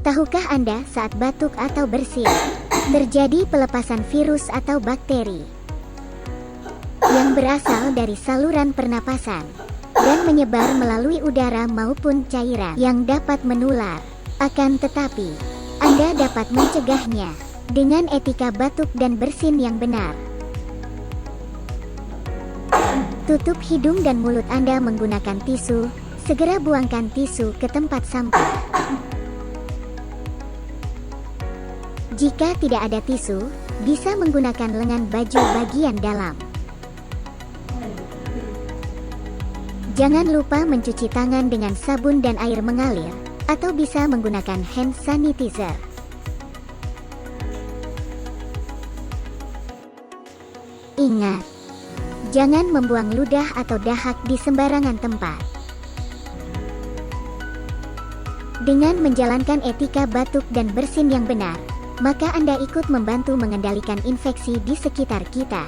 Tahukah Anda saat batuk atau bersin, terjadi pelepasan virus atau bakteri yang berasal dari saluran pernapasan dan menyebar melalui udara maupun cairan yang dapat menular. Akan tetapi, Anda dapat mencegahnya dengan etika batuk dan bersin yang benar. Tutup hidung dan mulut Anda menggunakan tisu. Segera buangkan tisu ke tempat sampah. Jika tidak ada tisu, bisa menggunakan lengan baju bagian dalam. Jangan lupa mencuci tangan dengan sabun dan air mengalir, atau bisa menggunakan hand sanitizer. Ingat, jangan membuang ludah atau dahak di sembarangan tempat. Dengan menjalankan etika batuk dan bersin yang benar, maka Anda ikut membantu mengendalikan infeksi di sekitar kita.